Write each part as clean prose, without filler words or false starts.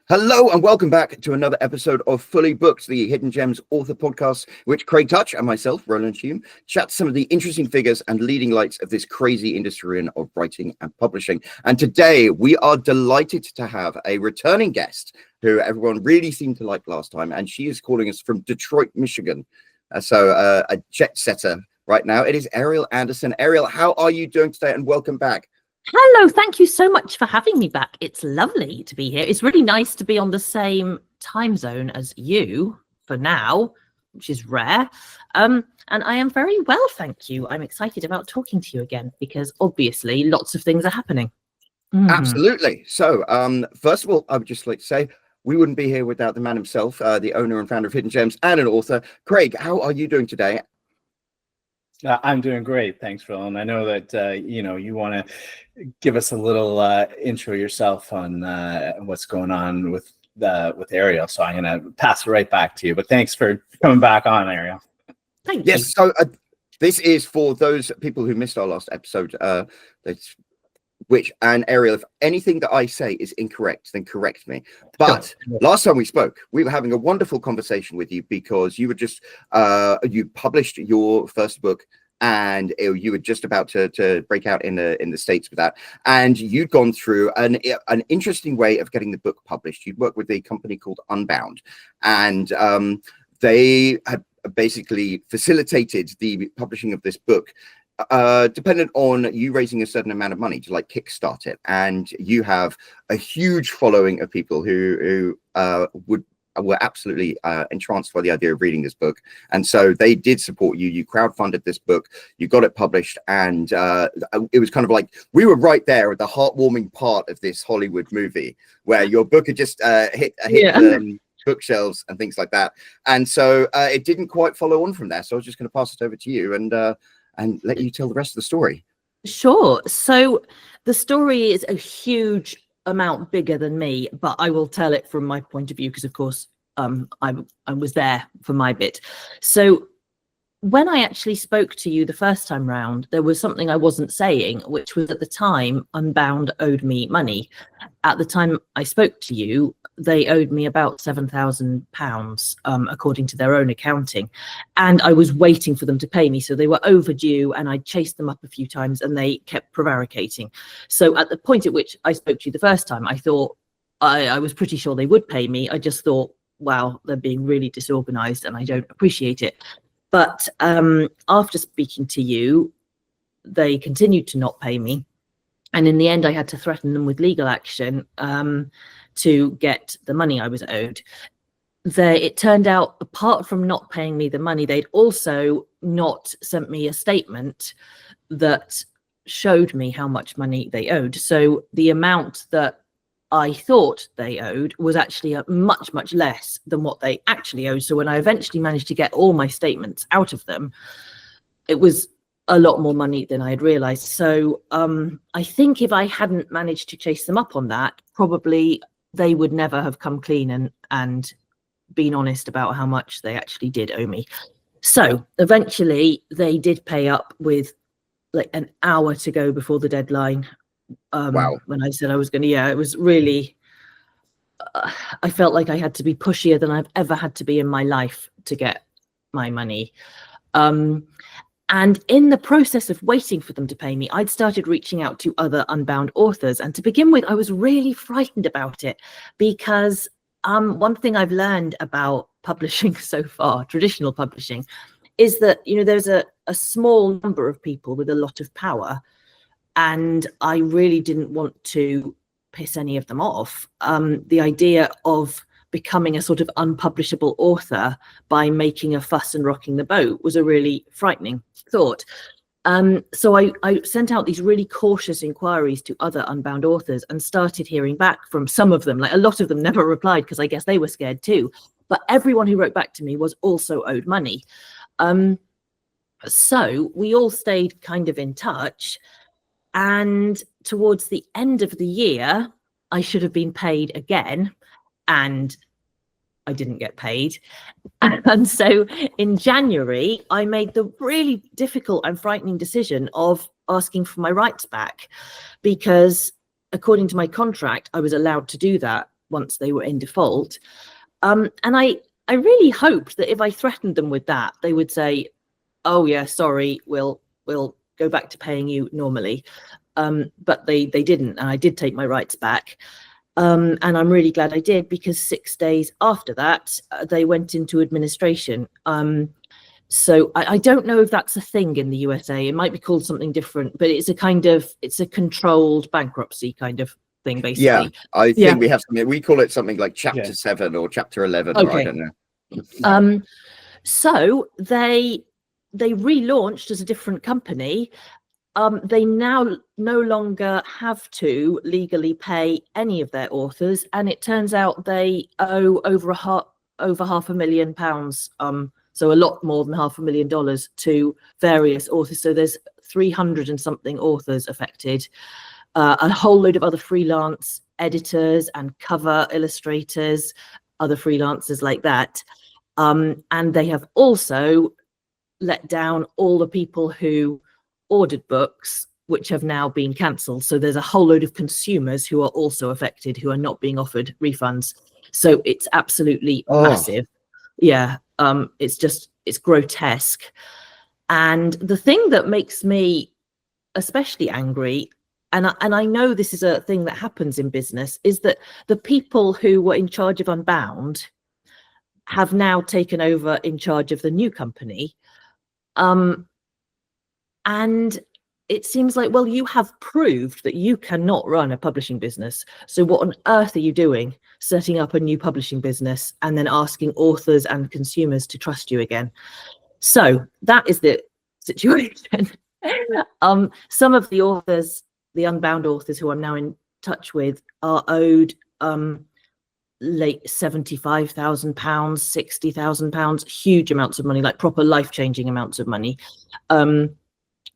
Hello and welcome back to another episode of Fully Booked, the Hidden Gems author podcast, which Craig Touch and myself, Roland Hume, chat some of the interesting figures and leading lights of this crazy industry of writing and publishing. And today we are delighted to have a returning guest who everyone really seemed to like last time, and she is calling us from Detroit, Michigan. So a jet setter right now. It is Ariel Anderssen. Ariel, how are you doing today? And welcome back. Hello, thank you so much for having me back. It's lovely to be here. It's really nice to be on the same time zone as you for now, which is rare. And I am very well, thank you. I'm excited about talking to you again because obviously lots of things are happening. Absolutely. So first of all, I would just like to say we wouldn't be here without the man himself, the owner and founder of Hidden Gems and an author. Craig, how are you doing today? I'm doing great. Thanks, Roland. I know that, you want to give us a little intro yourself on what's going on with Ariel. So I'm going to pass it right back to you. But thanks for coming back on, Ariel. Thank you. Yes. So this is for those people who missed our last episode. And Ariel, if anything that I say is incorrect, then correct me. But last time we spoke, we were having a wonderful conversation with you because you were just you published your first book, and you were just about to break out in the States with that, and you'd gone through an interesting way of getting the book published. You'd worked with a company called Unbound, and they had basically facilitated the publishing of this book, dependent on you raising a certain amount of money to like kickstart it. And you have a huge following of people who were absolutely entranced by the idea of reading this book, and so they did support you. You crowdfunded this book, you got it published, and it was kind of like we were right there at the heartwarming part of this Hollywood movie where your book had just hit bookshelves and things like that. And so it didn't quite follow on from there, so I was just going to pass it over to you and let you tell the rest of the story. Sure. So the story is a huge amount bigger than me, but I will tell it from my point of view because, of course, I was there for my bit. So when I actually spoke to you the first time round, there was something I wasn't saying, which was at the time Unbound owed me money. At the time I spoke to you, they owed me about £7,000, according to their own accounting. And I was waiting for them to pay me. So they were overdue, and I chased them up a few times and they kept prevaricating. So at the point at which I spoke to you the first time, I thought I was pretty sure they would pay me. I just thought, wow, they're being really disorganized and I don't appreciate it. But after speaking to you, they continued to not pay me. And in the end, I had to threaten them with legal action to get the money I was owed. It turned out, apart from not paying me the money, they'd also not sent me a statement that showed me how much money they owed. So the amount that I thought they owed was actually much, much less than what they actually owed. So when I eventually managed to get all my statements out of them, it was a lot more money than I had realized. So I think if I hadn't managed to chase them up on that, probably they would never have come clean and been honest about how much they actually did owe me. So eventually they did pay up with like an hour to go before the deadline. Wow. When I said I was going to, it was really, I felt like I had to be pushier than I've ever had to be in my life to get my money. And in the process of waiting for them to pay me, I'd started reaching out to other Unbound authors. And to begin with, I was really frightened about it because one thing I've learned about publishing so far, traditional publishing, is that, there's a small number of people with a lot of power. And I really didn't want to piss any of them off. The idea of becoming a sort of unpublishable author by making a fuss and rocking the boat was a really frightening thought. So I sent out these really cautious inquiries to other Unbound authors and started hearing back from some of them. Like a lot of them never replied because I guess they were scared too. But everyone who wrote back to me was also owed money. So we all stayed kind of in touch. And towards the end of the year, I should have been paid again, and I didn't get paid. And so in January, I made the really difficult and frightening decision of asking for my rights back, because according to my contract, I was allowed to do that once they were in default. And I really hoped that if I threatened them with that, they would say, oh yeah, sorry, we'll go back to paying you normally. But they didn't, and I did take my rights back. And I'm really glad I did, because 6 days after that, they went into administration. So I don't know if that's a thing in the USA. It might be called something different, but it's a controlled bankruptcy kind of thing, basically. Yeah, I think we have something, we call it something like Chapter 7 or Chapter 11, or I don't know. So they relaunched as a different company. They now no longer have to legally pay any of their authors, and it turns out they owe over £500,000, so a lot more than $500,000 to various authors. So there's 300 and something authors affected, a whole load of other freelance editors and cover illustrators, other freelancers like that, and they have also let down all the people who ordered books, which have now been cancelled. So there's a whole load of consumers who are also affected, who are not being offered refunds. So it's absolutely massive. Yeah, it's grotesque. And the thing that makes me especially angry, and I know this is a thing that happens in business, is that the people who were in charge of Unbound have now taken over in charge of the new company. And it seems like, well, you have proved that you cannot run a publishing business. So what on earth are you doing, setting up a new publishing business and then asking authors and consumers to trust you again? So that is the situation. Some of the authors, the Unbound authors who I'm now in touch with, are owed late £75,000, £60,000, huge amounts of money, like proper life-changing amounts of money.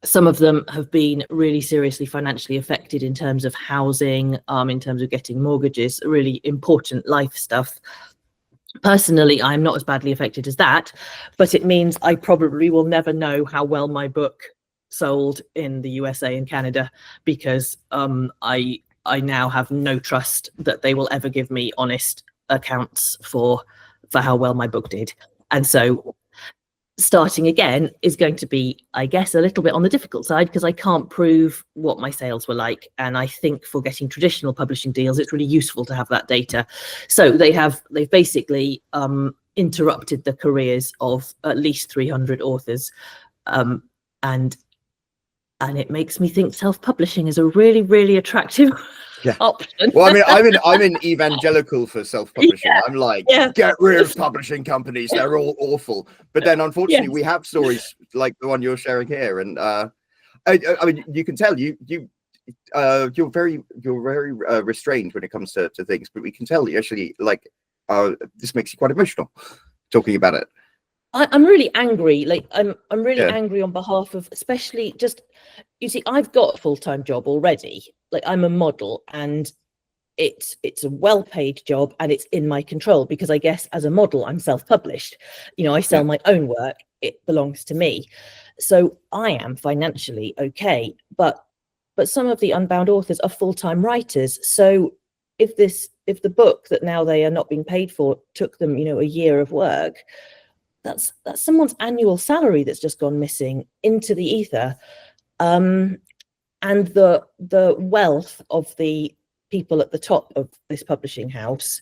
Some of them have been really seriously financially affected in terms of housing, in terms of getting mortgages, really important life stuff. Personally, I'm not as badly affected as that, but it means I probably will never know how well my book sold in the USA and Canada, because I now have no trust that they will ever give me honest accounts for how well my book did. And so starting again is going to be, I guess, a little bit on the difficult side, because I can't prove what my sales were like. And I think for getting traditional publishing deals, it's really useful to have that data. So they've basically interrupted the careers of at least 300 authors. And it makes me think self-publishing is a really, really attractive option. Well, I mean, I'm an evangelical for self-publishing. I'm like, get rid of publishing companies, they're all awful. But then unfortunately we have stories like the one you're sharing here, and I mean, you can tell you're very restrained when it comes to things, but we can tell you actually, like, this makes you quite emotional talking about it. I'm really angry. Like I'm really angry on behalf of, especially, just, you see, I've got a full-time job already. Like, I'm a model, and it's a well-paid job, and it's in my control, because I guess as a model, I'm self-published. You know, I sell my own work. It belongs to me. So I am financially okay. But some of the Unbound authors are full-time writers. So if the book that now they are not being paid for took them, you know, a year of work, that's someone's annual salary that's just gone missing into the ether. And the wealth of the people at the top of this publishing house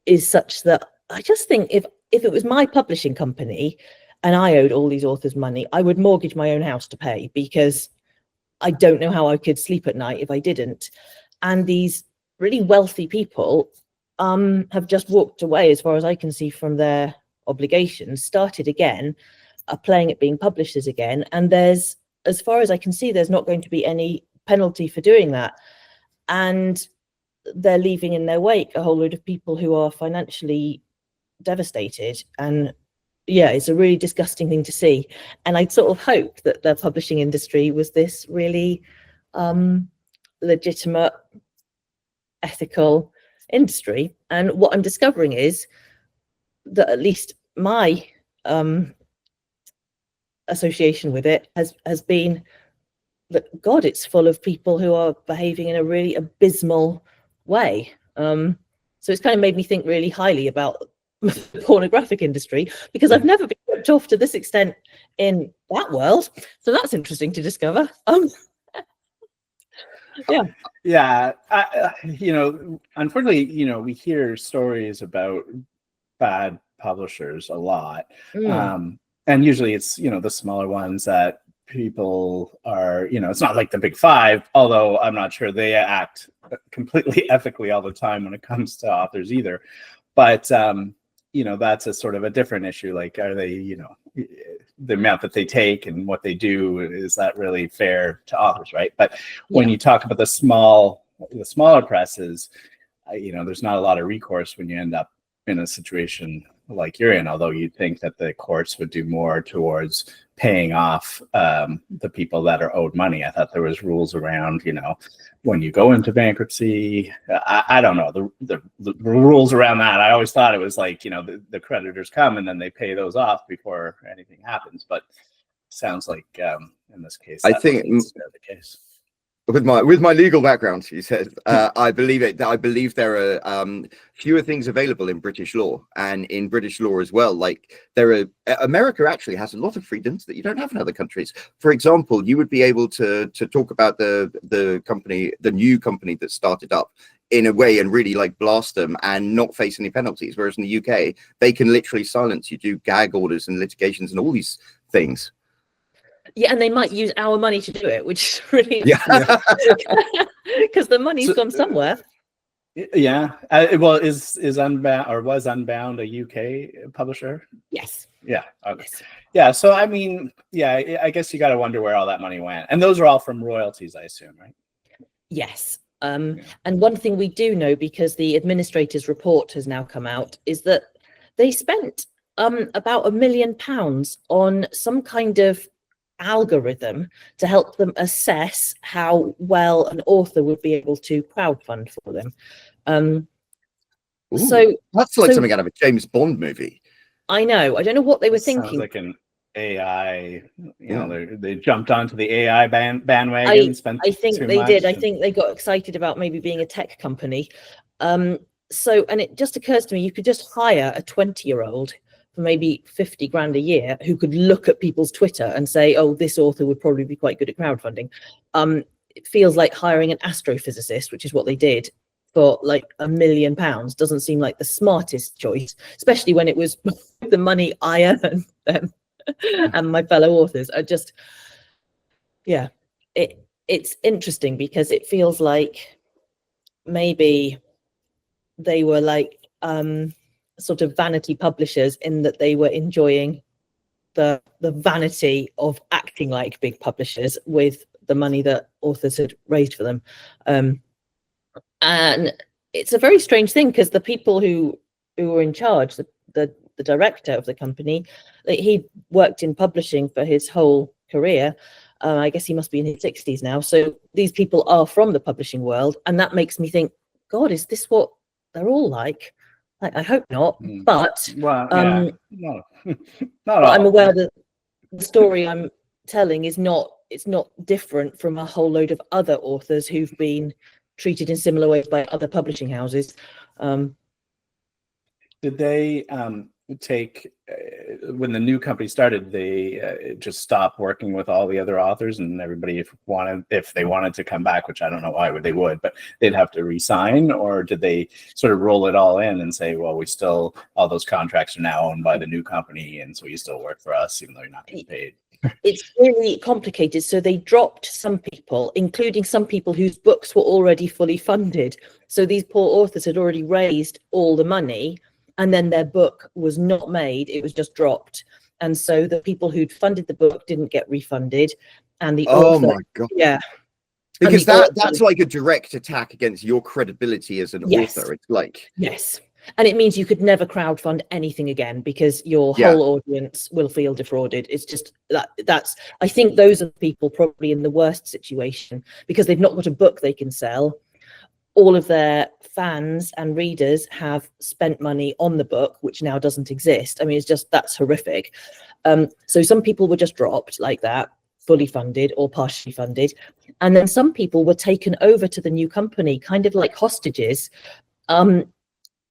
is such that I just think if it was my publishing company and I owed all these authors money, I would mortgage my own house to pay, because I don't know how I could sleep at night if I didn't. And these really wealthy people have just walked away, as far as I can see, from their obligations, started again, are playing at being publishers again, and there's, as far as I can see, there's not going to be any penalty for doing that. And they're leaving in their wake a whole load of people who are financially devastated. And yeah, it's a really disgusting thing to see. And I'd sort of hope that the publishing industry was this really legitimate, ethical industry. And what I'm discovering is that at least my association with it has been that, God, it's full of people who are behaving in a really abysmal way. So it's kind of made me think really highly about the pornographic industry, because I've never been ripped off to this extent in that world. So that's interesting to discover. Yeah. Unfortunately, we hear stories about bad publishers a lot. And usually it's, the smaller ones that people are, it's not like the big five, although I'm not sure they act completely ethically all the time when it comes to authors either. But, that's a sort of a different issue. Like, are they, the amount that they take and what they do, is that really fair to authors, right? But when you talk about the smaller presses, there's not a lot of recourse when you end up in a situation like you're in, although you'd think that the courts would do more towards paying off the people that are owed money. I thought there was rules around, when you go into bankruptcy. I don't know the rules around that. I always thought it was like, the creditors come and then they pay those off before anything happens. But sounds like in this case, I think the case. With my legal background, he said, I believe there are fewer things available in British law, and in British law as well. Like America actually has a lot of freedoms that you don't have in other countries. For example, you would be able to talk about the new company that started up in a way and really like blast them and not face any penalties. Whereas in the UK, they can literally silence you, do gag orders and litigations and all these things. Yeah, and they might use our money to do it, which is really because the money's gone somewhere. Yeah. Well, is Unbound, or was Unbound, a UK publisher? Yes. Yeah. Okay. Yes. Yeah. So I mean, I guess you got to wonder where all that money went, and those are all from royalties, I assume, right? Yes. And one thing we do know, because the administrator's report has now come out, is that they spent about £1 million on some kind of algorithm to help them assess how well an author would be able to crowdfund for them. So that's like something out of a James Bond movie. I know. I don't know what they were thinking. Sounds like an AI. They jumped onto the AI bandwagon. I think they did. I think they got excited about maybe being a tech company. And it just occurs to me, you could just hire a 20-year-old for maybe 50 grand a year who could look at people's Twitter and say, oh, this author would probably be quite good at crowdfunding. It feels like hiring an astrophysicist, which is what they did, for like £1 million. Doesn't seem like the smartest choice, especially when it was the money I earn them and my fellow authors. It's interesting because it feels like maybe they were like sort of vanity publishers, in that they were enjoying the vanity of acting like big publishers with the money that authors had raised for them. And it's a very strange thing, because the people who were in charge, the director of the company, he worked in publishing for his whole career. I guess he must be in his 60s now. So these people are from the publishing world, and that makes me think, God, is this what they're all like? I hope not, but no, not I'm aware that the story I'm telling is not different from a whole load of other authors who've been treated in similar ways by other publishing houses. Did they take, when the new company started, they just stopped working with all the other authors, and everybody, if they wanted to come back, which I don't know why they would, but they'd have to re-sign? Or did they sort of roll it all in and say, well, all those contracts are now owned by the new company, and so you still work for us even though you're not getting paid? It's really complicated. So they dropped some people, including some people whose books were already fully funded. So these poor authors had already raised all the money, and then their book was not made, it was just dropped. And so the people who'd funded the book didn't get refunded. And the author, my God. Yeah. Because that's like a direct attack against your credibility as an author. It's like... Yes. And it means you could never crowdfund anything again, because your whole audience will feel defrauded. It's just I think those are the people probably in the worst situation, because they've not got a book they can sell. All of their fans and readers have spent money on the book, which now doesn't exist. I mean, that's horrific. So some people were just dropped like that, fully funded or partially funded. And then some people were taken over to the new company, kind of like hostages.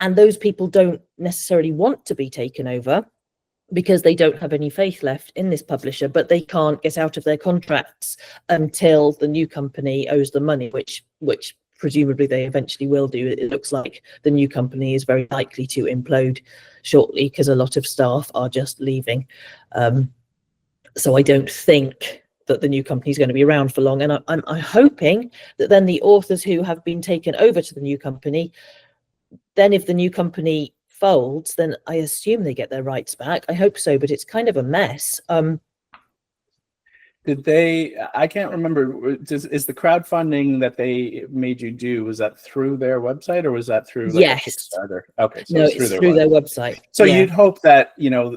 And those people don't necessarily want to be taken over because they don't have any faith left in this publisher, but they can't get out of their contracts until the new company owes them money, which presumably they eventually will do. It looks like the new company is very likely to implode shortly because a lot of staff are just leaving. So I don't think that the new company is going to be around for long. And I'm hoping that then the authors who have been taken over to the new company, then if the new company folds, then I assume they get their rights back. I hope so, but it's kind of a mess. Did they, I can't remember, is the crowdfunding that they made you do, was that through their website or was that through like a Kickstarter? Okay, so no, it's through their website. So you'd hope that, you know,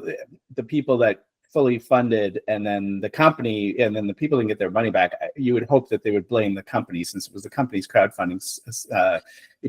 the people that fully funded and then the company and then the people can get their money back, you would hope that they would blame the company since it was the company's crowdfunding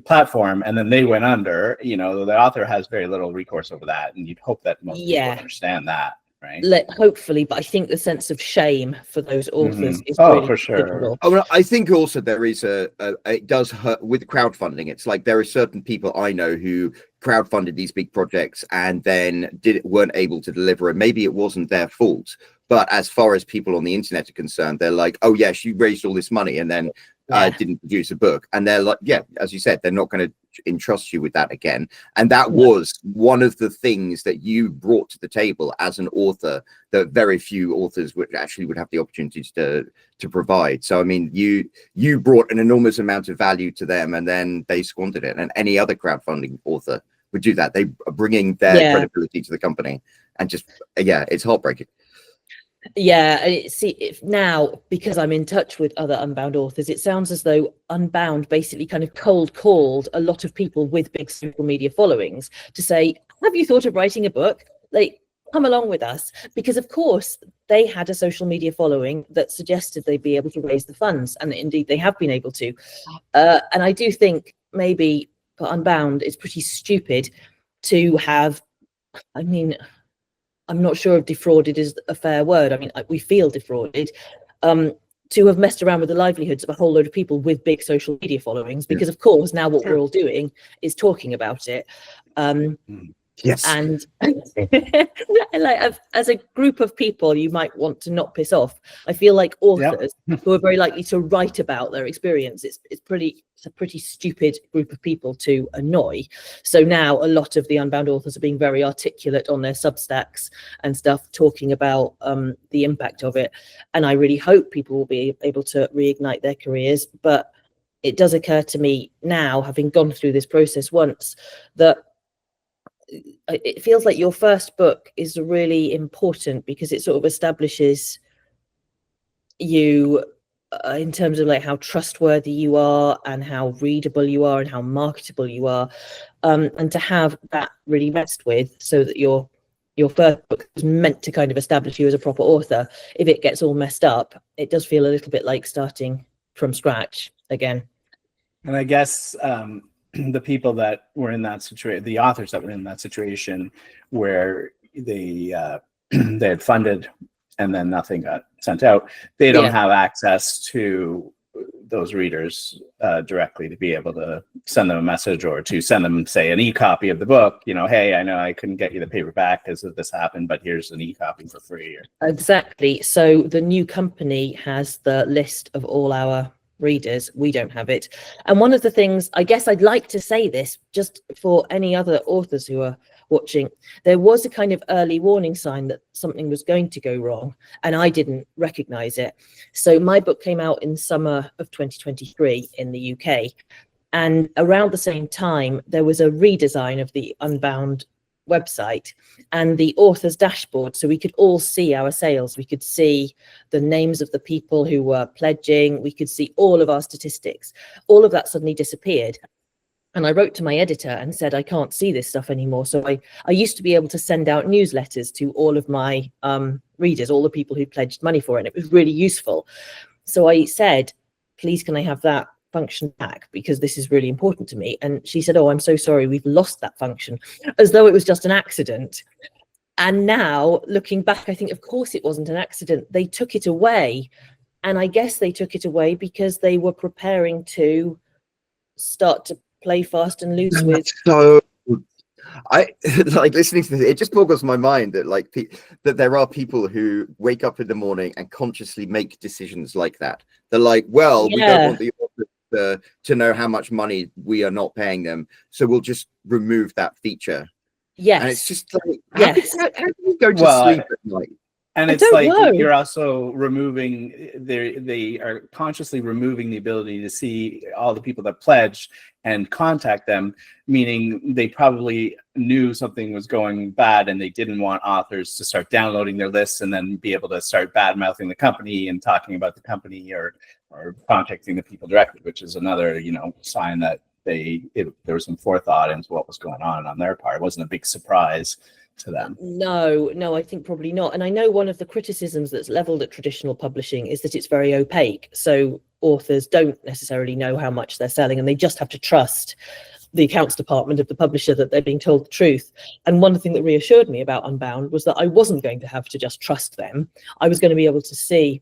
platform, and then they went under. You know, the author has very little recourse over that, and you'd hope that most people understand that, right? Hopefully, but I think the sense of shame for those authors is really for sure. difficult. Oh, well, I think also there is it does hurt with crowdfunding. It's like there are certain people I know who crowdfunded these big projects and then weren't able to deliver, and maybe it wasn't their fault. But as far as people on the internet are concerned, they're like, oh yes, you raised all this money and then didn't produce a book. And they're like, yeah, as you said, they're not going to entrust you with that again. And that was one of the things that you brought to the table as an author that very few authors would have the opportunities to provide. So I mean, you brought an enormous amount of value to them, and then they squandered it. And any other crowdfunding author would do that. They are bringing their credibility to the company, and just it's heartbreaking. See, if now, because I'm in touch with other Unbound authors, it sounds as though Unbound basically kind of cold called a lot of people with big social media followings to say, have you thought of writing a book? Like, come along with us. Because of course they had a social media following that suggested they'd be able to raise the funds, and indeed they have been able to. And I do think maybe for Unbound it's pretty stupid to have, I mean, I'm not sure if defrauded is a fair word. I mean, we feel defrauded to have messed around with the livelihoods of a whole load of people with big social media followings, because of course now what we're all doing is talking about it. Yes. And like, as a group of people you might want to not piss off. I feel like authors who are very likely to write about their experience, it's a pretty stupid group of people to annoy. So now a lot of the Unbound authors are being very articulate on their Substacks and stuff, talking about the impact of it. And I really hope people will be able to reignite their careers. But it does occur to me now, having gone through this process once, that it feels like your first book is really important because it sort of establishes you in terms of like how trustworthy you are and how readable you are and how marketable you are, and to have that really messed with, so that your first book is meant to kind of establish you as a proper author. If it gets all messed up, it does feel a little bit like starting from scratch again. And I guess the people that were in that situation, the authors that were in that situation where they had funded and then nothing got sent out, they don't have access to those readers directly to be able to send them a message or to send them, say, an e-copy of the book. You know, hey, I know I couldn't get you the paperback because of this happened, but here's an e-copy for free. Exactly. So the new company has the list of all our readers. We don't have it. And one of the things, I guess I'd like to say this just for any other authors who are watching, there was a kind of early warning sign that something was going to go wrong, and I didn't recognize it. So my book came out in summer of 2023 in the UK, and around the same time there was a redesign of the Unbound website and the author's dashboard, so we could all see our sales. We could see the names of the people who were pledging. We could see all of our statistics. All of that suddenly disappeared, and I wrote to my editor and said, I can't see this stuff anymore. So I used to be able to send out newsletters to all of my readers, all the people who pledged money for it, and it was really useful. So I said, please, can I have that function back, because this is really important to me? And she said, oh, I'm so sorry, we've lost that function, as though it was just an accident. And now looking back, I think of course it wasn't an accident. They took it away, and I guess they took it away because they were preparing to start to play fast and loose with. So I like listening to this. It just boggles my mind that like that there are people who wake up in the morning and consciously make decisions like that. They're like, well, we don't want the author to know how much money we are not paying them, so we'll just remove that feature. Yes. And it's just like, Yes. how do you go to sleep at night? And I it's don't like know. you're also removing, they are consciously removing the ability to see all the people that pledged and contact them, meaning they probably knew something was going bad and they didn't want authors to start downloading their lists and then be able to start bad mouthing the company and talking about the company or contacting the people directly, which is another, you know, sign that there was some forethought into what was going on their part. It wasn't a big surprise to them. No, I think probably not. And I know one of the criticisms that's leveled at traditional publishing is that it's very opaque. So authors don't necessarily know how much they're selling, and they just have to trust the accounts department of the publisher that they're being told the truth. And one thing that reassured me about Unbound was that I wasn't going to have to just trust them. I was going to be able to see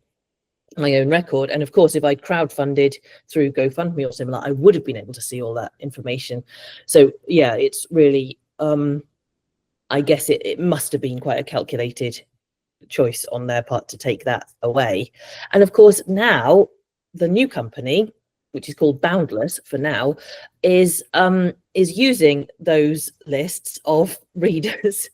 my own record. And of course, if I'd crowdfunded through GoFundMe or similar, I would have been able to see all that information. So yeah, it's really I guess it must have been quite a calculated choice on their part to take that away. And of course, now the new company, which is called Boundless for now, is using those lists of readers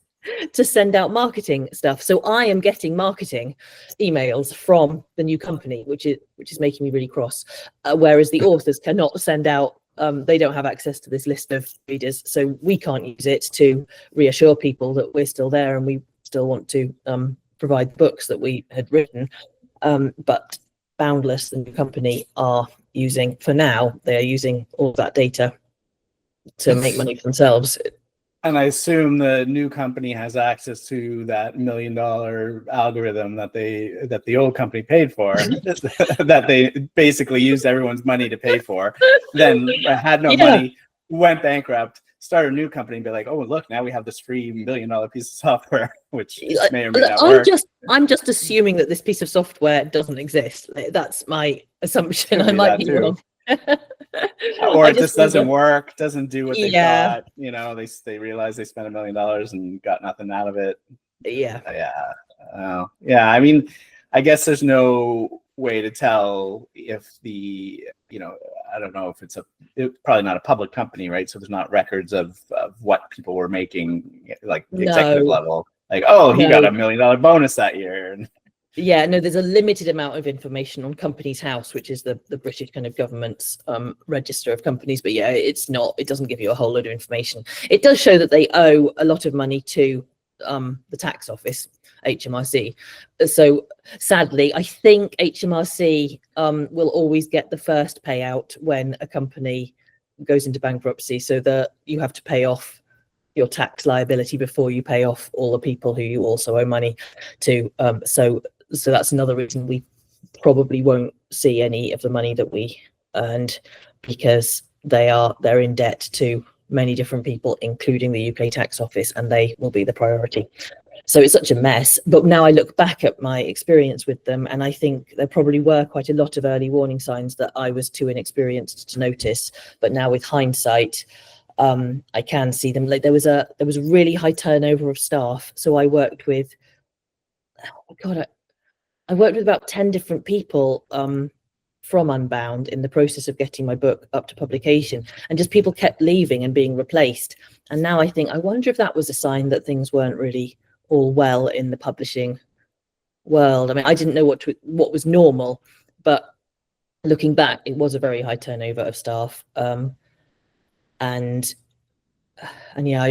to send out marketing stuff. So I am getting marketing emails from the new company, which is making me really cross. Whereas the authors cannot send out. They don't have access to this list of readers, so we can't use it to reassure people that we're still there and we still want to provide books that we had written. But Boundless, the new company, are using, for now, they are using all that data to make money for themselves. And I assume the new company has access to that $1 million algorithm that the old company paid for, that they basically used everyone's money to pay for, then had no money, went bankrupt, started a new company, and be like, oh, look, now we have this free $1 million piece of software, which may or may not work. I'm just assuming that this piece of software doesn't exist. That's my assumption. I might be wrong. Or it just doesn't work, doesn't do what they thought. You know, they realize they spent $1 million and got nothing out of it. I mean, I guess there's no way to tell if the, you know, I don't know if it's probably not a public company, right? So there's not records of what people were making, like the executive level. Like, oh, he got $1 million bonus that year. Yeah, no, there's a limited amount of information on Companies House, which is the British kind of government's register of companies. But yeah, it doesn't give you a whole load of information. It does show that they owe a lot of money to the tax office, HMRC. So sadly, I think HMRC will always get the first payout when a company goes into bankruptcy, so that you have to pay off your tax liability before you pay off all the people who you also owe money to. So that's another reason we probably won't see any of the money that we earned, because they're in debt to many different people, including the UK tax office, and they will be the priority. So it's such a mess. But now I look back at my experience with them, and I think there probably were quite a lot of early warning signs that I was too inexperienced to notice. But now with hindsight, I can see them. Like there was a really high turnover of staff. So I worked with, I worked with about 10 different people from Unbound in the process of getting my book up to publication, and just people kept leaving and being replaced. And now I think, I wonder if that was a sign that things weren't really all well in the publishing world. I mean, I didn't know what was normal, but looking back, it was a very high turnover of staff. And yeah,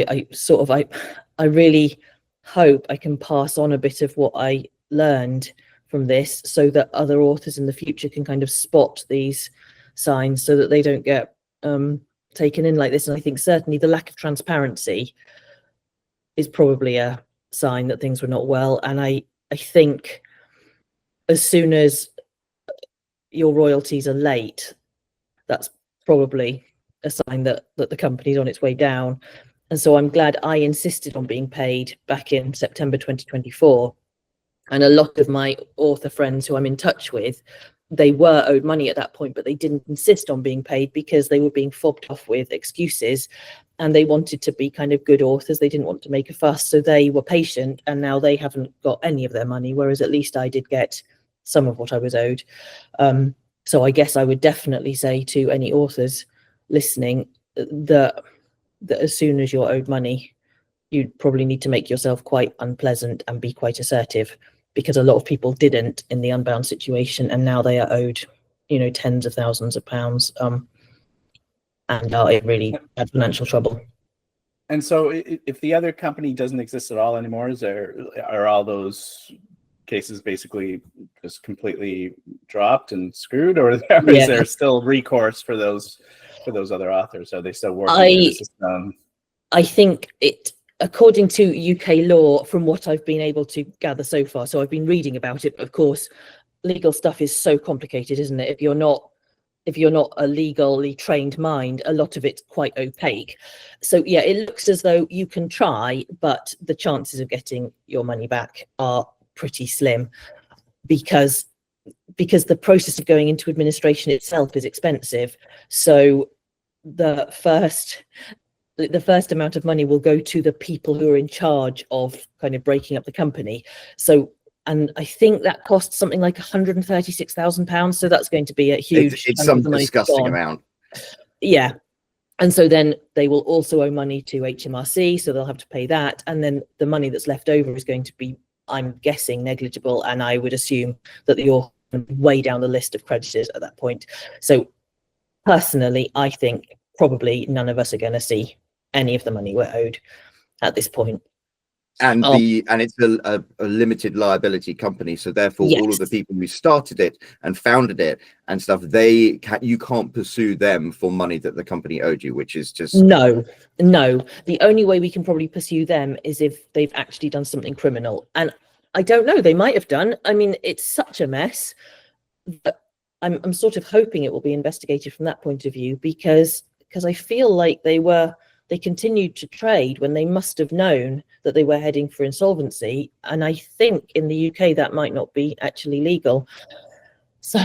I really hope I can pass on a bit of what I learned from this, so that other authors in the future can kind of spot these signs, so that they don't get taken in like this. And I think certainly the lack of transparency is probably a sign that things were not well. And I think as soon as your royalties are late, that's probably a sign that the company's on its way down. And so I'm glad I insisted on being paid back in September 2024. And a lot of my author friends who I'm in touch with, they were owed money at that point, but they didn't insist on being paid because they were being fobbed off with excuses. and they wanted to be kind of good authors. They didn't want to make a fuss, so they were patient, and now they haven't got any of their money, whereas at least I did get some of what I was owed. So I guess I would definitely say to any authors listening that as soon as you're owed money, you probably need to make yourself quite unpleasant and be quite assertive, because a lot of people didn't in the Unbound situation, and now they are owed, tens of thousands of pounds, and are in really bad financial trouble. And so if the other company doesn't exist at all anymore, are all those cases basically just completely dropped and screwed, or is there still recourse for those other authors? Are they still working through the system? I think according to UK law, from what I've been able to gather so far, so I've been reading about it, of course, legal stuff is so complicated, isn't it? If you're not a legally trained mind, a lot of it's quite opaque. So yeah, it looks as though you can try, but the chances of getting your money back are pretty slim, because the process of going into administration itself is expensive. So the first amount of money will go to the people who are in charge of kind of breaking up the company. So, and I think that costs something like £136,000. So that's going to be a huge. It's some disgusting amount. Yeah. And so then they will also owe money to HMRC, so they'll have to pay that. And then the money that's left over is going to be, I'm guessing, negligible. And I would assume that you're way down the list of creditors at that point. So personally, I think probably none of us are going to see any of the money we're owed at this point. And it's a limited liability company, so therefore all of the people who started it and founded it and stuff, you can't pursue them for money that the company owed you, which is just no. The only way we can probably pursue them is if they've actually done something criminal, and I don't know, they might have done. I mean, it's such a mess that I'm sort of hoping it will be investigated from that point of view, because I feel like they continued to trade when they must have known that they were heading for insolvency. And I think in the UK that might not be actually legal. So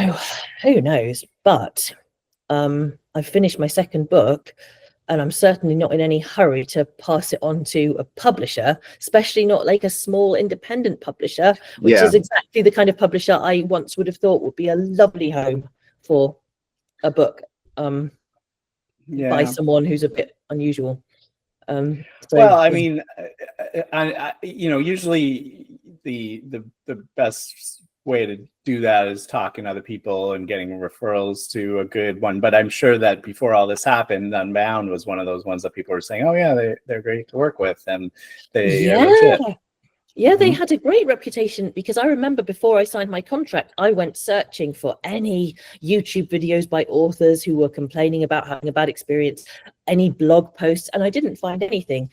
who knows? But I've finished my second book, and I'm certainly not in any hurry to pass it on to a publisher, especially not like a small independent publisher, which is exactly the kind of publisher I once would have thought would be a lovely home for a book. By someone who's a bit unusual. I mean, usually the best way to do that is talking to other people and getting referrals to a good one. But I'm sure that before all this happened, Unbound was one of those ones that people were saying, oh yeah, they're great to work with, and they are legit. Yeah, they had a great reputation, because I remember before I signed my contract, I went searching for any YouTube videos by authors who were complaining about having a bad experience, any blog posts, and I didn't find anything.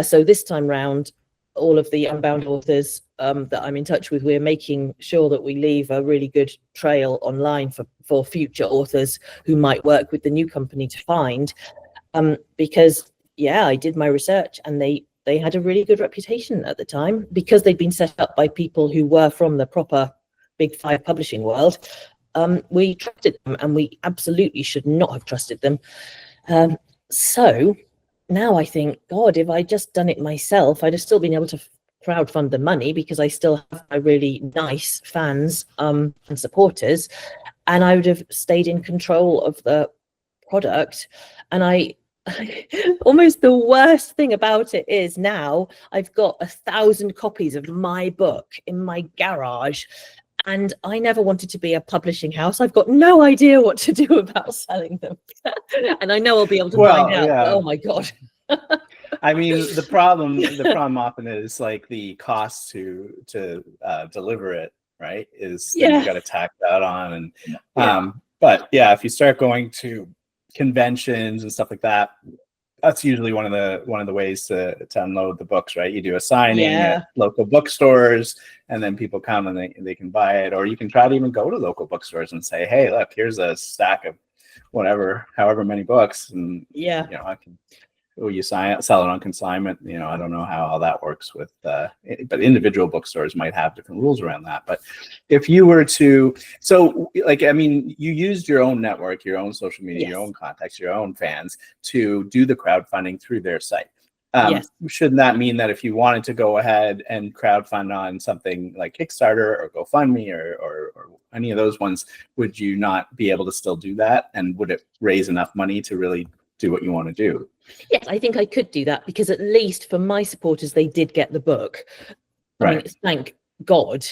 So this time round, all of the Unbound authors that I'm in touch with, we're making sure that we leave a really good trail online for future authors who might work with the new company to find. Because, I did my research, and they had a really good reputation at the time, because they'd been set up by people who were from the proper Big Five publishing world. We trusted them, and we absolutely should not have trusted them. So now I think, God, if I'd just done it myself, I'd have still been able to crowdfund the money, because I still have my really nice fans and supporters, and I would have stayed in control of the product. And almost the worst thing about it is now I've got 1,000 copies of my book in my garage, and I never wanted to be a publishing house. I've got no idea what to do about selling them. And I know I'll be able to find out. Yeah. Oh my God. I mean, the problem often is like the cost to deliver it, right? Is that you got to tack that on. And but if you start going to conventions and stuff like that, that's usually one of the ways to unload the books, right? You do a signing at local bookstores, and then people come and they can buy it. Or you can try to even go to local bookstores and say, hey, look, here's a stack of however many books, and I can you sell it on consignment. You know, I don't know how all that works with, but individual bookstores might have different rules around that. But if you were to, so like, I mean, you used your own network, your own social media, Yes. your own contacts, your own fans to do the crowdfunding through their site. Yes. Shouldn't that mean that if you wanted to go ahead and crowdfund on something like Kickstarter or GoFundMe or any of those ones, would you not be able to still do that? And would it raise enough money to really do what you want to do? Yes, I think I could do that, because at least for my supporters, they did get the book. I mean, thank God,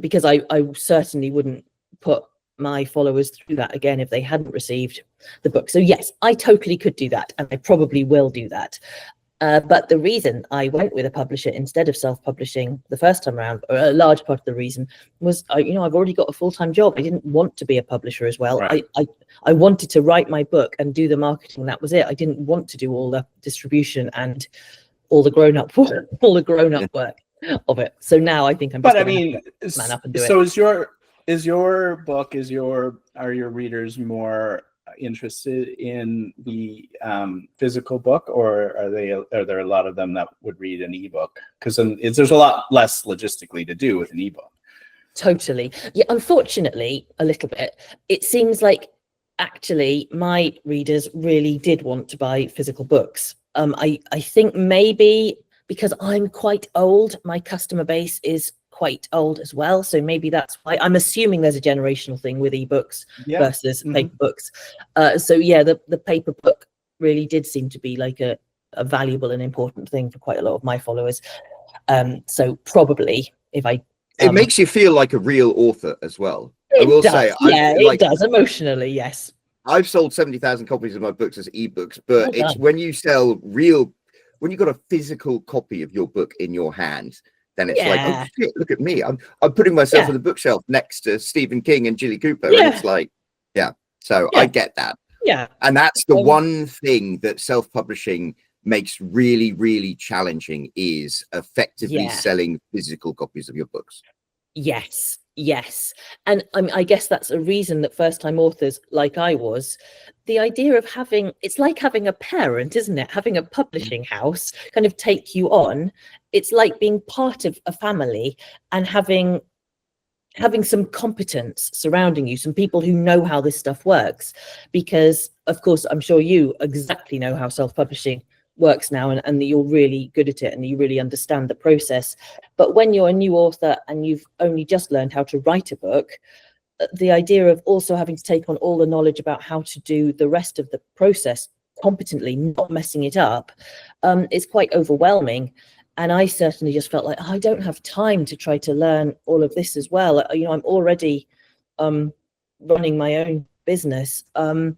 because I certainly wouldn't put my followers through that again if they hadn't received the book. So yes, I totally could do that, and I probably will do that. But the reason I went with a publisher instead of self-publishing the first time around, or a large part of the reason, was, you know, I've already got a full-time job. I didn't want to be a publisher as well. Right. I wanted to write my book and do the marketing. That was it. I didn't want to do all the distribution and all the grown-up work of it. So now I think I'm just But I mean, man up and do so it. are your readers more interested in the physical book, or are there a lot of them that would read an ebook? Because there's a lot less logistically to do with an ebook. Totally. Yeah, unfortunately, a little bit. It seems like actually my readers really did want to buy physical books. I think maybe because I'm quite old, my customer base is quite old as well. So maybe that's why. I'm assuming there's a generational thing with ebooks versus paper books. So yeah, the paper book really did seem to be like a valuable and important thing for quite a lot of my followers. So probably if I... it makes you feel like a real author as well. I It will does, say, yeah, it does emotionally, yes. I've sold 70,000 copies of my books as ebooks, but Well it's done. when you sell when you've got a physical copy of your book in your hand, then it's like, oh shit, look at me. I'm putting myself on the bookshelf next to Stephen King and Jilly Cooper. And it's like, so I get that. Yeah. And that's the one thing that self-publishing makes really, really challenging, is effectively selling physical copies of your books. Yes. And I guess that's a reason that first-time authors, like I was, the idea of it's like having a parent, isn't it? Having a publishing house kind of take you on. It's like being part of a family and having some competence surrounding you, some people who know how this stuff works. Because, of course, I'm sure you exactly know how self-publishing works now, and you're really good at it and you really understand the process. But when you're a new author and you've only just learned how to write a book, the idea of also having to take on all the knowledge about how to do the rest of the process competently, not messing it up, is quite overwhelming. And I certainly just felt like I don't have time to try to learn all of this as well. You know, I'm already running my own business, and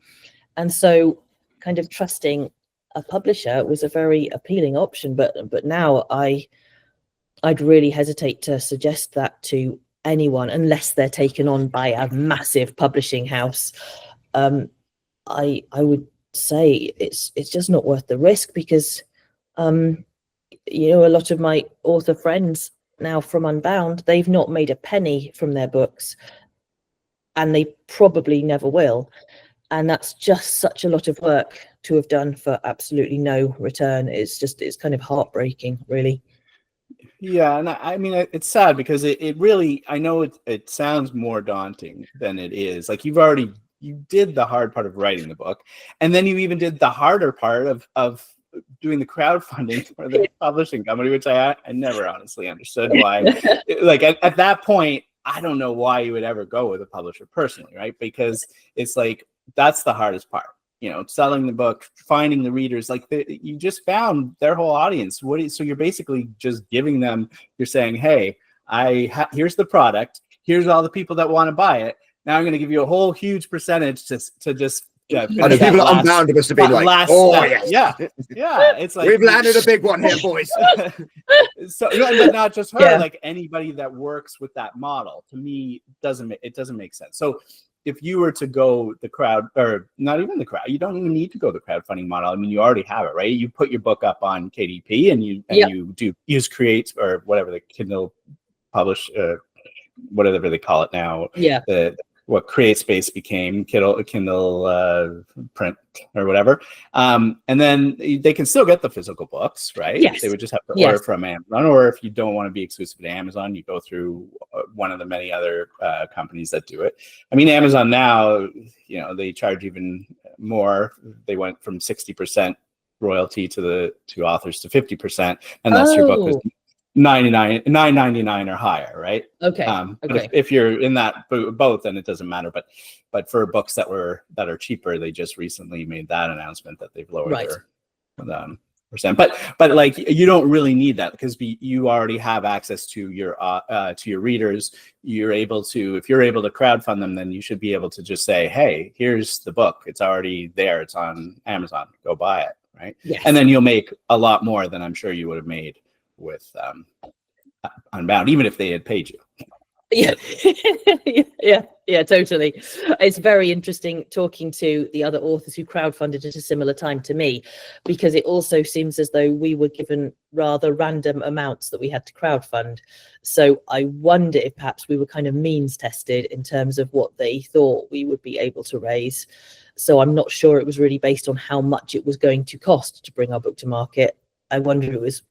so kind of trusting a publisher was a very appealing option. But now I'd really hesitate to suggest that to anyone unless they're taken on by a massive publishing house. I would say it's just not worth the risk, because you know, a lot of my author friends now from Unbound, they've not made a penny from their books, and they probably never will. And that's just such a lot of work to have done for absolutely no return. It's kind of heartbreaking, really. Yeah, and I mean, it's sad because it really, I know it sounds more daunting than it is. Like you did the hard part of writing the book, and then you even did the harder part of doing the crowdfunding for the publishing company, which I never honestly understood why. Like at that point, I don't know why you would ever go with a publisher personally, right? Because it's like, that's the hardest part, you know, selling the book, finding the readers. Like you just found their whole audience. So you're basically just giving them, you're saying, hey, here's the product, here's all the people that want to buy it. Now I'm going to give you a whole huge percentage to just and the people at Unbound must have been like, oh yeah, it's like, we've landed a big one here, boys. So, but not just her, like anybody that works with that model, to me, it doesn't make sense. So if you were to go the crowd, or not even the crowd, you don't even need to go the crowdfunding model. I mean, you already have it, right? You put your book up on KDP, and you do use Create, or whatever, the Kindle publish, whatever they call it now. Yeah. The what CreateSpace became, Kindle print or whatever. And then they can still get the physical books, right? Yes. They would just have to order from Amazon, or if you don't want to be exclusive to Amazon, you go through one of the many other companies that do it. I mean, Amazon now, they charge even more. They went from 60% royalty to authors to 50%, unless your book was $9.99 or higher, right? Okay. But if you're in that boat, then it doesn't matter. But for books that are cheaper, they just recently made that announcement that they've lowered their percent. But like, you don't really need that, because you already have access to your readers. You're able to, if you're able to crowdfund them, then you should be able to just say, hey, here's the book. It's already there. It's on Amazon. Go buy it, right? Yes. And then you'll make a lot more than I'm sure you would have made with Unbound, even if they had paid you. Yeah. yeah, totally. It's very interesting talking to the other authors who crowdfunded at a similar time to me, because it also seems as though we were given rather random amounts that we had to crowdfund. So I wonder if perhaps we were kind of means tested in terms of what they thought we would be able to raise. So I'm not sure it was really based on how much it was going to cost to bring our book to market. I wonder if it was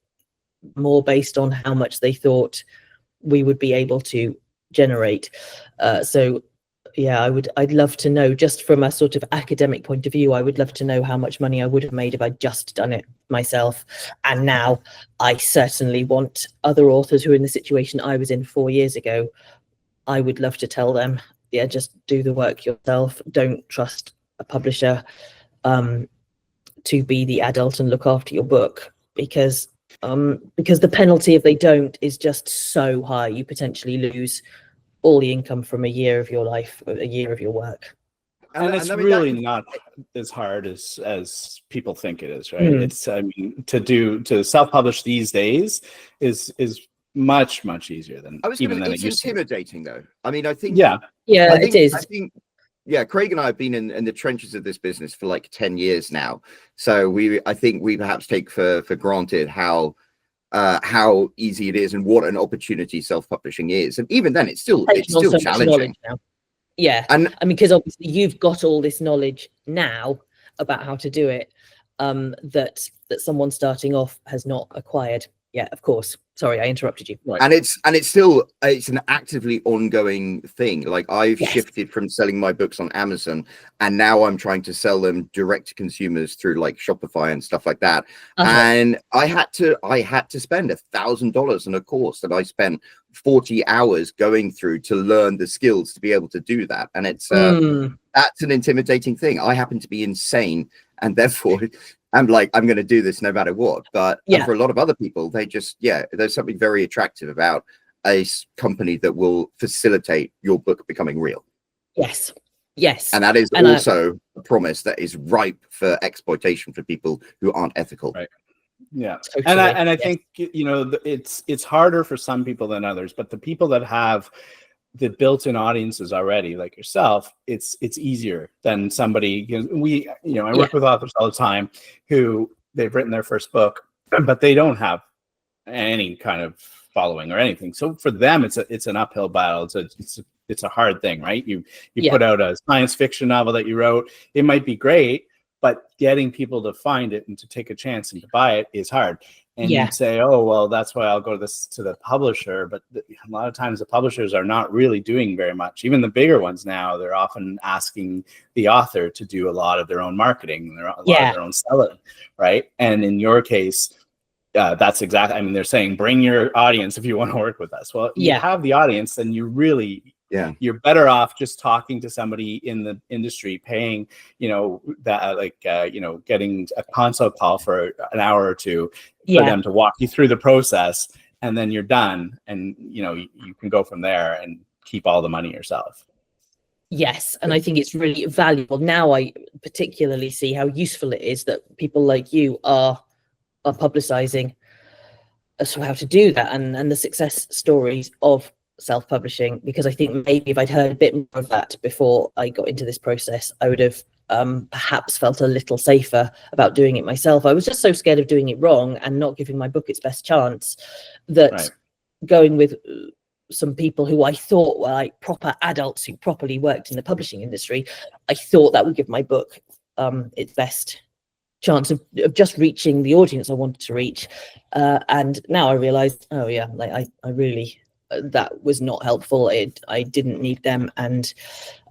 more based on how much they thought we would be able to generate. So yeah, I'd love to know, just from a sort of academic point of view, I would love to know how much money I would have made if I'd just done it myself. And now I certainly want other authors who are in the situation I was in 4 years ago, I would love to tell them, yeah, just do the work yourself. Don't trust a publisher to be the adult and look after your book, because the penalty if they don't is just so high. You potentially lose all the income from a year of your life, a year of your work. And it's really not as hard as people think it is, right? It's, I mean, to self-publish these days is much easier than it's intimidating though. I mean, I think it is. I think Craig and I have been in the trenches of this business for like 10 years now. So I think we perhaps take for granted how easy it is and what an opportunity self-publishing is. And even then, it's still challenging. Yeah, and because obviously you've got all this knowledge now about how to do it, that someone starting off has not acquired. Yeah, of course. Sorry, I interrupted you. Right. And it's an actively ongoing thing. Like I've shifted from selling my books on Amazon, and now I'm trying to sell them direct to consumers through like Shopify and stuff like that. And I had to spend $1,000 on a course that I spent 40 hours going through to learn the skills to be able to do that. And it's that's an intimidating thing. I happen to be insane, and therefore I'm like, I'm going to do this no matter what. But for a lot of other people, they just, there's something very attractive about a company that will facilitate your book becoming real. Yes. And that is also a promise that is ripe for exploitation for people who aren't ethical. Right. Yeah. Totally. And I think, it's harder for some people than others, but the people that have the built-in audiences already, like yourself, it's easier than somebody. I work with authors all the time who they've written their first book, but they don't have any kind of following or anything. So for them, it's an uphill battle. It's a hard thing, right? You put out a science fiction novel that you wrote. It might be great, but getting people to find it and to take a chance and to buy it is hard. And you'd say, oh, well, that's why I'll go to the publisher. But a lot of times the publishers are not really doing very much. Even the bigger ones now, they're often asking the author to do a lot of their own marketing, a lot of their own selling, right? And in your case, that's exactly, I mean, they're saying, bring your audience if you want to work with us. Well, you have the audience, then you really... you're better off just talking to somebody in the industry, paying, getting a consult call for an hour or two for them to walk you through the process, and then you're done. And, you can go from there and keep all the money yourself. Yes. And I think it's really valuable. Now I particularly see how useful it is that people like you are publicizing how to do that and the success stories of self-publishing, because I think maybe if I'd heard a bit more of that before I got into this process, I would have perhaps felt a little safer about doing it myself. I was just so scared of doing it wrong and not giving my book its best chance that going with some people who I thought were like proper adults who properly worked in the publishing industry. I thought that would give my book its best chance of just reaching the audience I wanted to reach. And now I realized, oh yeah, like I really, that was not helpful. I didn't need them. And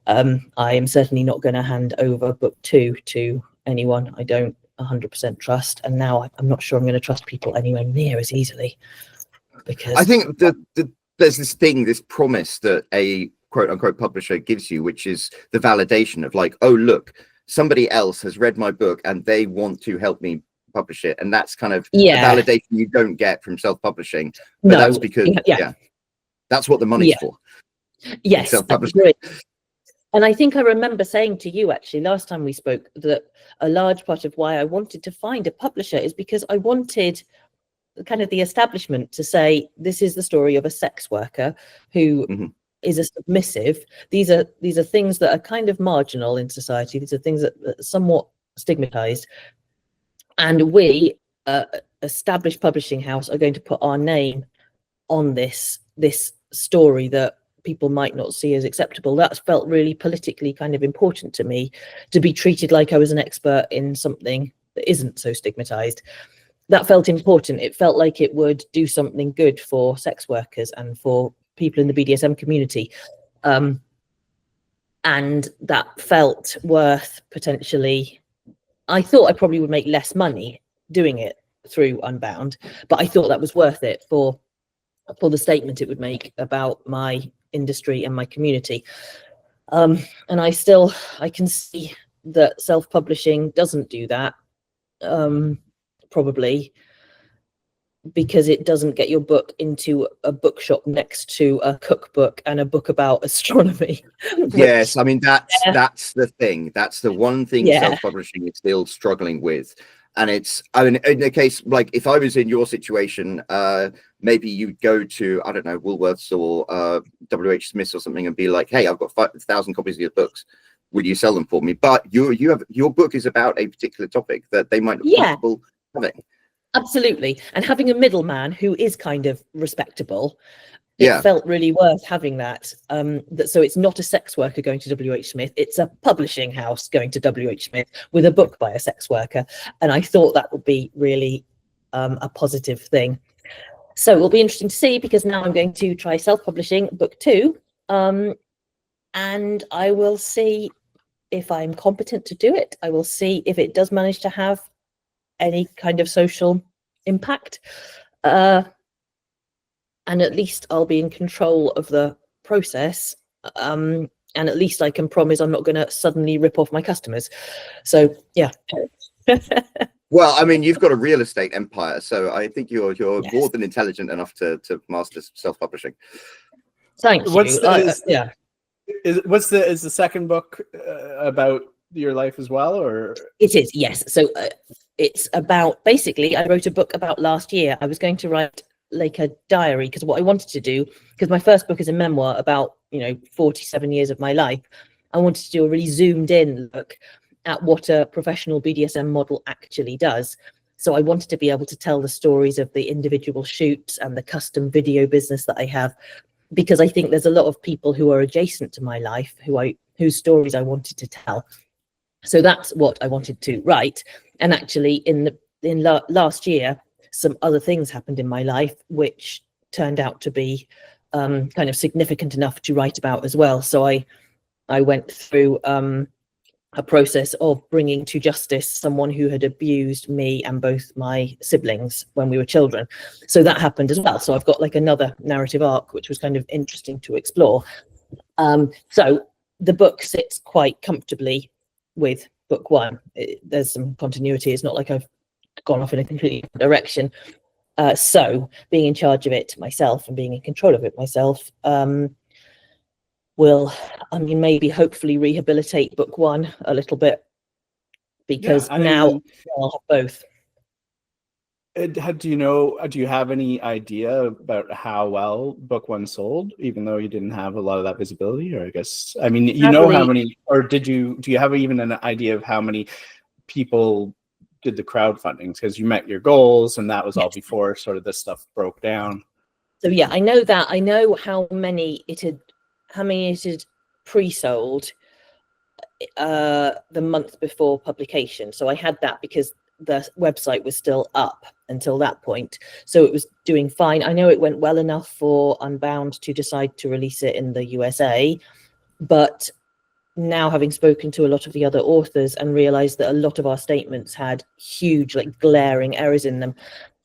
I am certainly not going to hand over book 2 to anyone I don't 100% trust. And now I'm not sure I'm going to trust people anywhere near as easily. Because I think that there's this promise that a quote unquote publisher gives you, which is the validation of like, oh, look, somebody else has read my book and they want to help me publish it. And that's kind of the validation you don't get from self-publishing. But that's because, that's what the money's for. Yes. Self-publishing. And I think I remember saying to you actually last time we spoke that a large part of why I wanted to find a publisher is because I wanted kind of the establishment to say, this is the story of a sex worker who is a submissive. These are things that are kind of marginal in society. These are things that are somewhat stigmatized. And we, established publishing house, are going to put our name on this story that people might not see as acceptable. That felt really politically kind of important to me, to be treated like I was an expert in something that isn't so stigmatized. That felt important. It felt like it would do something good for sex workers and for people in the BDSM community. And that felt worth potentially, I thought I probably would make less money doing it through Unbound, but I thought that was worth it for the statement it would make about my industry and my community. And I can see that self-publishing doesn't do that. Probably because it doesn't get your book into a bookshop next to a cookbook and a book about astronomy. Yes, I mean that's the thing. That's the one thing self-publishing is still struggling with. And it's, I mean, in a case like if I was in your situation, maybe you'd go to, I don't know, Woolworths or WH Smith's or something and be like, hey, I've got 5,000 copies of your books. Will you sell them for me? But your book is about a particular topic that they might not be comfortable having. Absolutely. And having a middleman who is kind of respectable, it felt really worth having that. So it's not a sex worker going to WH Smith, it's a publishing house going to WH Smith with a book by a sex worker. And I thought that would be really a positive thing. So it'll be interesting to see, because now I'm going to try self-publishing book 2. And I will see if I'm competent to do it. I will see if it does manage to have any kind of social impact. And at least I'll be in control of the process. And at least I can promise I'm not going to suddenly rip off my customers. So, yeah. Well, I mean, you've got a real estate empire, so I think you're more than intelligent enough to master self-publishing. Thank you. Is the second book about your life as well, or? It is, yes. So it's about, basically, I wrote a book about last year. I was going to write like a diary, because what I wanted to do, because my first book is a memoir about 47 years of my life, I wanted to do a really zoomed in look at what a professional BDSM model actually does. So I wanted to be able to tell the stories of the individual shoots and the custom video business that I have, because I think there's a lot of people who are adjacent to my life whose stories I wanted to tell. So that's what I wanted to write. And actually last year, some other things happened in my life which turned out to be kind of significant enough to write about as well. So I went through a process of bringing to justice someone who had abused me and both my siblings when we were children. So that happened as well. So I've got like another narrative arc, which was kind of interesting to explore. So the book sits quite comfortably with book 1. There's some continuity. It's not like I've gone off in a completely different direction. So being in charge of it myself and being in control of it myself will, maybe hopefully rehabilitate book 1 a little bit, because now I'll have both. Do you have any idea about how well book 1 sold, even though you didn't have a lot of that visibility? Or I guess, how many, or do you have even an idea of how many people did the crowdfunding? Because you met your goals and that was all before sort of this stuff broke down. So yeah, I know that. I know how many it had pre-sold the month before publication. So I had that because the website was still up until that point. So it was doing fine. I know it went well enough for Unbound to decide to release it in the USA, but now having spoken to a lot of the other authors and realized that a lot of our statements had huge, like glaring errors in them,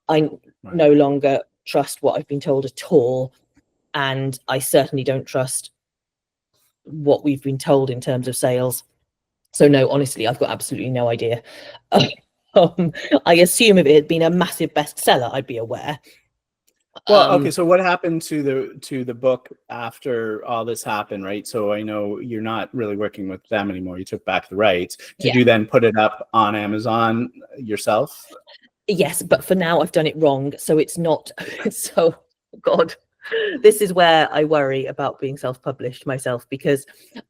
I no longer trust what I've been told at all. And I certainly don't trust what we've been told in terms of sales. So no, honestly, I've got absolutely no idea. I assume if it had been a massive bestseller, I'd be aware. Well, okay. So what happened to the book after all this happened, right? So I know you're not really working with them anymore. You took back the rights. Did you then put it up on Amazon yourself? Yes, but for now I've done it wrong. So it's not. So God, this is where I worry about being self-published myself, because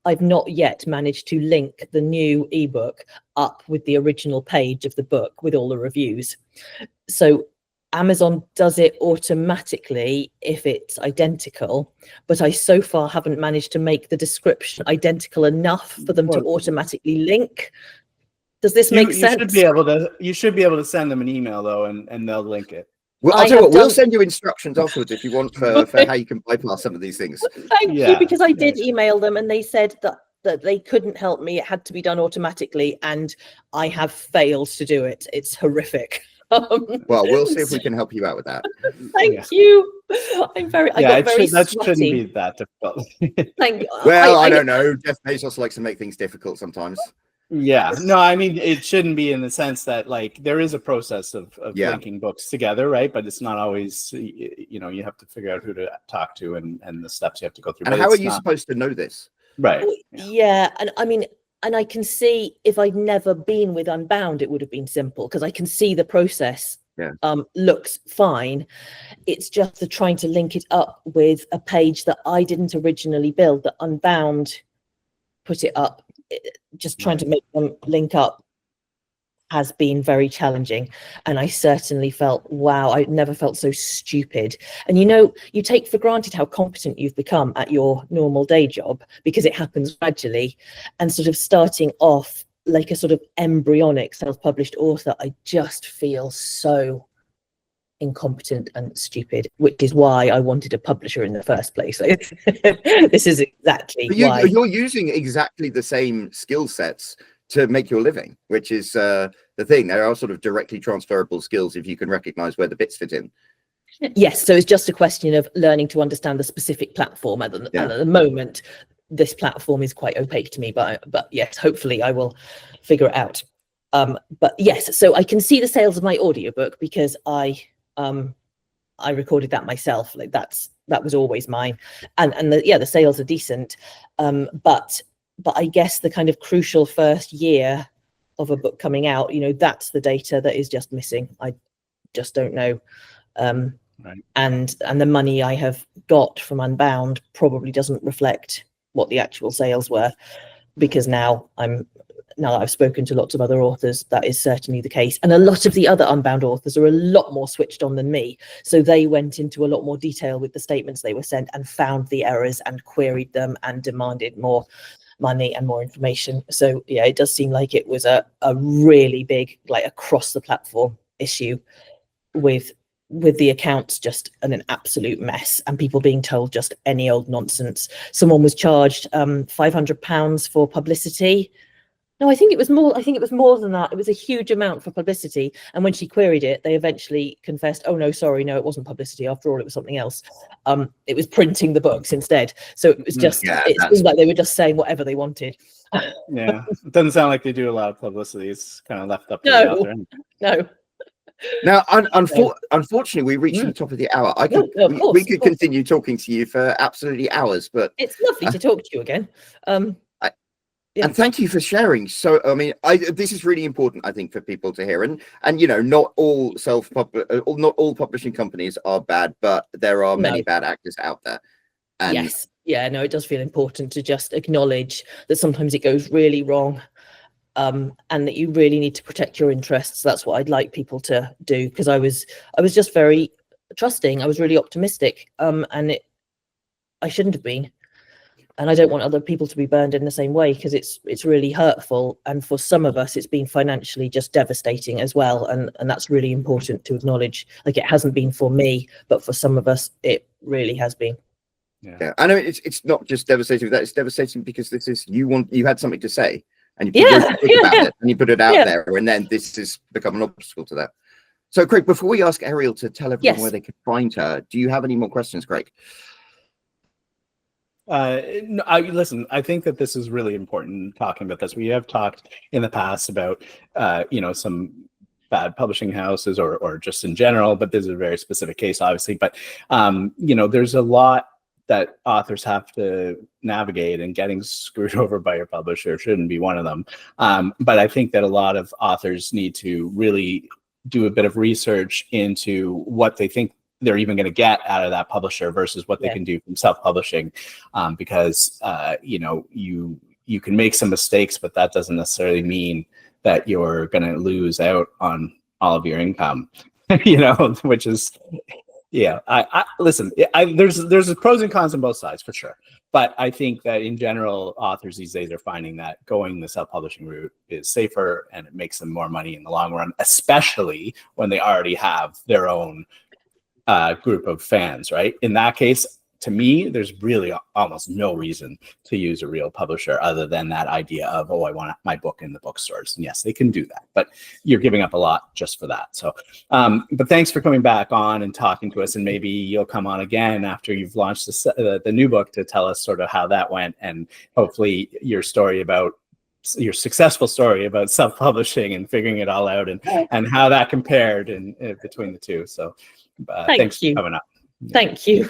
I've not yet managed to link the new ebook up with the original page of the book with all the reviews. So Amazon does it automatically if it's identical, but I so far haven't managed to make the description identical enough for them to automatically link. Does this make sense? You should be able to send them an email though, and they'll link it. Well, I'll tell you what, we'll send you instructions afterwards if you want for how you can bypass some of these things. Thank you, because I did email them and they said that they couldn't help me. It had to be done automatically, and I have failed to do it. It's horrific. Well, we'll see if we can help you out with that. Thank you. I'm very. I got very that sweaty. shouldn't be that difficult. Thank you. Well, I don't know. Jeff Bezos likes to make things difficult sometimes. Yeah, no, I mean, it shouldn't be, in the sense that, like, there is a process of linking books together, right? But it's not always, you have to figure out who to talk to and the steps you have to go through. And but how are you supposed to know this? Right. Yeah, and I mean, and I can see if I'd never been with Unbound, it would have been simple, because I can see the process looks fine. It's just the trying to link it up with a page that I didn't originally build, that Unbound put it up. Just trying to make them link up has been very challenging. And I certainly felt, wow, I never felt so stupid. And you take for granted how competent you've become at your normal day job, because it happens gradually. And sort of starting off like a sort of embryonic self-published author, I just feel so incompetent and stupid, which is why I wanted a publisher in the first place. This is exactly why. You're using exactly the same skill sets to make your living, which is the thing. There are sort of directly transferable skills if you can recognize where the bits fit in. Yes, so it's just a question of learning to understand the specific platform. At the moment, this platform is quite opaque to me, but yes, hopefully I will figure it out. But yes, so I can see the sales of my audiobook because I recorded that myself. Like that was always mine, and the sales are decent. But I guess the kind of crucial first year of a book coming out, that's the data that is just missing. I just don't know. Right. And the money I have got from Unbound probably doesn't reflect what the actual sales were, because now that I've spoken to lots of other authors, that is certainly the case. And a lot of the other Unbound authors are a lot more switched on than me. So they went into a lot more detail with the statements they were sent and found the errors and queried them and demanded more money and more information. So yeah, it does seem like it was a really big, like, across the platform issue with the accounts just an absolute mess, and people being told just any old nonsense. Someone was charged £500 for publicity. No, I think it was more than that. It was a huge amount for publicity. And when she queried it, they eventually confessed, oh no, sorry, no, it wasn't publicity. After all, it was something else. It was printing the books instead. So it was just, it seemed like they were just saying whatever they wanted. Yeah, it doesn't sound like they do a lot of publicity. It's kind of left up to the author. No. Now, unfortunately, we reached the top of the hour. We could continue talking to you for absolutely hours, but it's lovely to talk to you again. Yeah. And thank you for sharing. So, I mean, this is really important, I think, for people to hear. And not all not all publishing companies are bad, but there are many bad actors out there. And yes, yeah, no, it does feel important to just acknowledge that sometimes it goes really wrong, and that you really need to protect your interests. That's what I'd like people to do, because I was just very trusting. I was really optimistic, and I shouldn't have been. And I don't want other people to be burned in the same way, because it's really hurtful. And for some of us, it's been financially just devastating as well. And that's really important to acknowledge. Like, it hasn't been for me, but for some of us, it really has been. Yeah, I know it's not just devastating. That it's devastating because this is you had something to say, and you wrote a book about it, and you put it out there, and then this has become an obstacle to that. So, Craig, before we ask Ariel to tell everyone where they can find her, do you have any more questions, Craig? No, listen, I think that this is really important talking about this. We have talked in the past about, some bad publishing houses or just in general, but this is a very specific case, obviously. But, there's a lot that authors have to navigate, and getting screwed over by your publisher shouldn't be one of them. But I think that a lot of authors need to really do a bit of research into what they think they're even going to get out of that publisher versus what they can do from self-publishing, because you can make some mistakes, but that doesn't necessarily mean that you're going to lose out on all of your income. Which is I listen. There's pros and cons on both sides for sure, but I think that in general, authors these days are finding that going the self-publishing route is safer, and it makes them more money in the long run, especially when they already have their own group of fans, right? In that case, to me, there's really almost no reason to use a real publisher other than that idea of, I want my book in the bookstores. And yes, they can do that, but you're giving up a lot just for that. So, but thanks for coming back on and talking to us, and maybe you'll come on again after you've launched the new book to tell us sort of how that went, and hopefully your successful story about self-publishing and figuring it all out, and how that compared in between the two. So thanks for coming up. Thank you.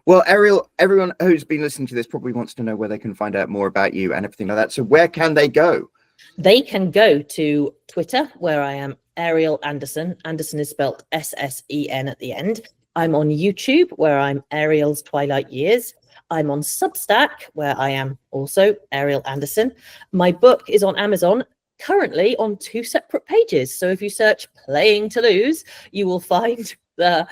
Well, Ariel, everyone who's been listening to this probably wants to know where they can find out more about you and everything like that. So where can they go? They can go to Twitter, where I am Ariel Anderssen. Anderssen is spelled SSEN at the end. I'm on YouTube, where I'm Ariel's Twilight Years. I'm on Substack, where I am also Ariel Anderssen. My book is on Amazon, currently on 2 separate pages. So if you search Playing to Lose, you will find the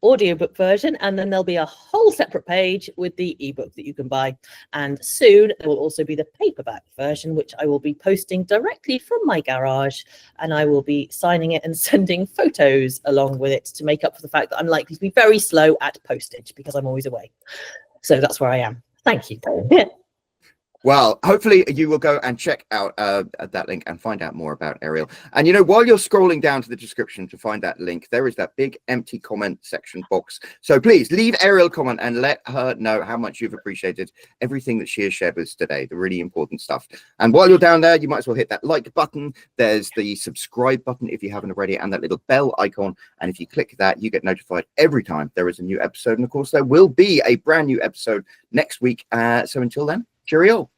audiobook version, and then there'll be a whole separate page with the ebook that you can buy. And soon there will also be the paperback version, which I will be posting directly from my garage, and I will be signing it and sending photos along with it to make up for the fact that I'm likely to be very slow at postage because I'm always away. So that's where I am. Thank you. Well, hopefully you will go and check out that link and find out more about Ariel. And, while you're scrolling down to the description to find that link, there is that big empty comment section box. So please leave Ariel a comment and let her know how much you've appreciated everything that she has shared with us today, the really important stuff. And while you're down there, you might as well hit that like button. There's the subscribe button if you haven't already, and that little bell icon. And if you click that, you get notified every time there is a new episode. And of course, there will be a brand new episode next week. So until then, cheerio.